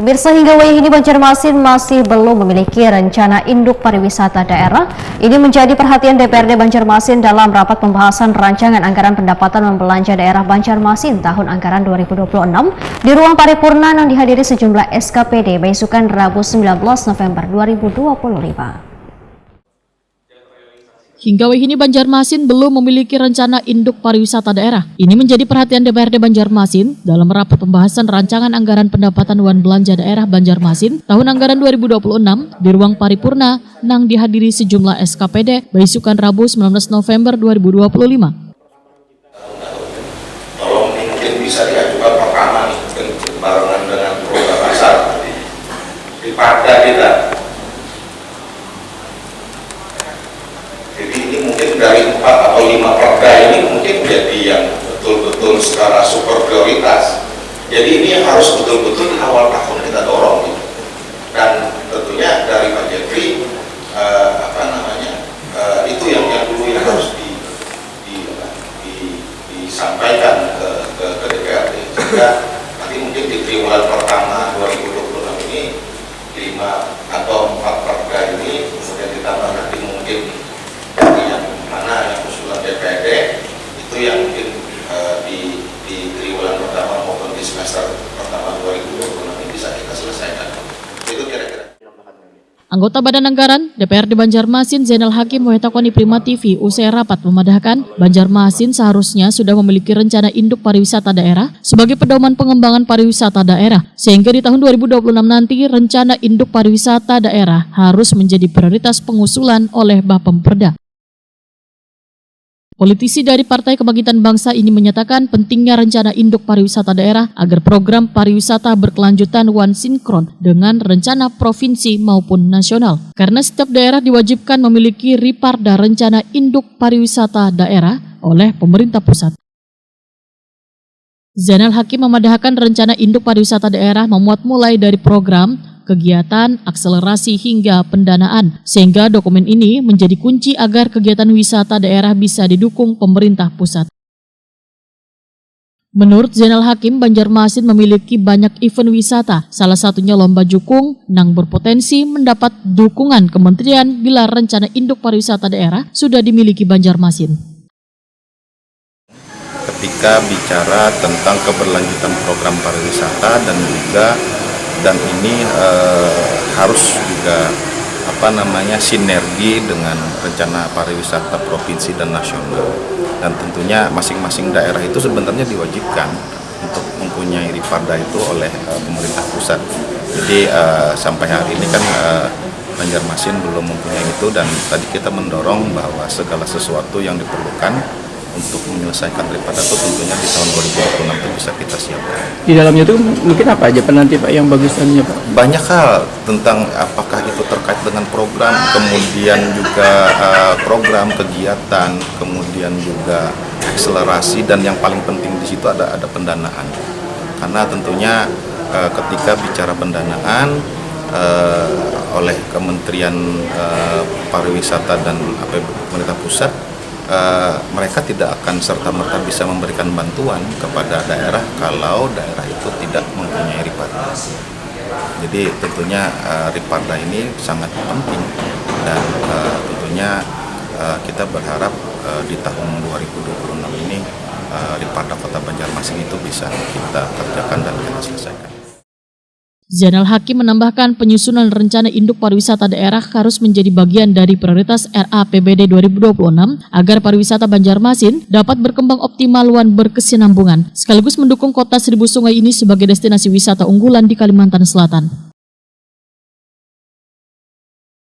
Pemirsa, hingga wayah ini Banjarmasin masih belum memiliki rencana induk pariwisata daerah. Ini menjadi perhatian DPRD Banjarmasin dalam rapat pembahasan rancangan anggaran pendapatan belanja daerah Banjarmasin tahun anggaran 2026 di ruang paripurna yang dihadiri sejumlah SKPD besukan Rabu 19 November 2025. Hingga wayah ini Banjarmasin belum memiliki rencana induk pariwisata daerah. Ini menjadi perhatian DPRD Banjarmasin dalam rapat pembahasan rancangan anggaran pendapatan wan belanja daerah Banjarmasin tahun anggaran 2026 di ruang paripurna yang dihadiri sejumlah SKPD besukan Rabu 19 November 2025. Tolong mungkin bisa diajukan pertama nih, barengan dengan program pasar di Parda kita. Jadi ini mungkin dari 4 atau 5 perda ini mungkin jadi yang betul-betul secara super prioritas. Jadi ini harus betul-betul di awal tahun kita dorong gitu. Dan tentunya dari Pak Jeffrey itu yang dulu yang harus disampaikan ke DPRD. Sehingga nanti mungkin di triwulan pertama 2026 ini 5 atau 4 perda ini kemudian ditambah nanti mungkin yang mana yang usulan DPRD itu yang mungkin di triwulan pertama maupun di semester pertama 2026 ini bisa kita selesaikan. Itu kira-kira. Anggota Badan Anggaran DPRD Banjarmasin Zainal Hakim mengatakan di Prima TV usai rapat memadahkan Banjarmasin seharusnya sudah memiliki rencana induk pariwisata daerah sebagai pedoman pengembangan pariwisata daerah, sehingga di tahun 2026 nanti rencana induk pariwisata daerah harus menjadi prioritas pengusulan oleh Bapemperda. Politisi dari Partai Kebangkitan Bangsa ini menyatakan pentingnya rencana induk pariwisata daerah agar program pariwisata berkelanjutan wan sinkron dengan rencana provinsi maupun nasional. Karena setiap daerah diwajibkan memiliki Riparda rencana induk pariwisata daerah oleh pemerintah pusat. Zainal Hakim memadahkan rencana induk pariwisata daerah memuat mulai dari program, kegiatan, akselerasi hingga pendanaan, sehingga dokumen ini menjadi kunci agar kegiatan wisata daerah bisa didukung pemerintah pusat. Menurut Zainal Hakim, Banjarmasin memiliki banyak event wisata, salah satunya Lomba Jukung, yang berpotensi mendapat dukungan kementerian bila rencana induk pariwisata daerah sudah dimiliki Banjarmasin. Ketika bicara tentang keberlanjutan program pariwisata dan ini harus juga sinergi dengan rencana pariwisata provinsi dan nasional, dan tentunya masing-masing daerah itu sebenarnya diwajibkan untuk mempunyai Riparda itu oleh pemerintah pusat. Jadi sampai hari ini kan Banjarmasin belum mempunyai itu, dan tadi kita mendorong bahwa segala sesuatu yang diperlukan untuk menyelesaikan Riparda itu tentunya di tahun 2026 itu bisa kita siapkan. Di dalamnya itu mungkin apa aja nanti Pak yang bagusnya Pak? Banyak hal tentang apakah itu terkait dengan program, kemudian juga program kegiatan, kemudian juga akselerasi, dan yang paling penting di situ ada pendanaan. Karena tentunya ketika bicara pendanaan oleh Kementerian Pariwisata dan pemerintah pusat, mereka tidak akan serta-merta bisa memberikan bantuan kepada daerah kalau daerah itu tidak mempunyai Riparda. Jadi tentunya Riparda ini sangat penting, dan tentunya kita berharap di tahun 2026 ini Riparda Kota Banjarmasin itu bisa kita kerjakan dan kita selesaikan. Zainal Hakim menambahkan penyusunan rencana induk pariwisata daerah harus menjadi bagian dari prioritas RAPBD 2026 agar pariwisata Banjarmasin dapat berkembang optimal dan berkesinambungan, sekaligus mendukung kota Seribu Sungai ini sebagai destinasi wisata unggulan di Kalimantan Selatan.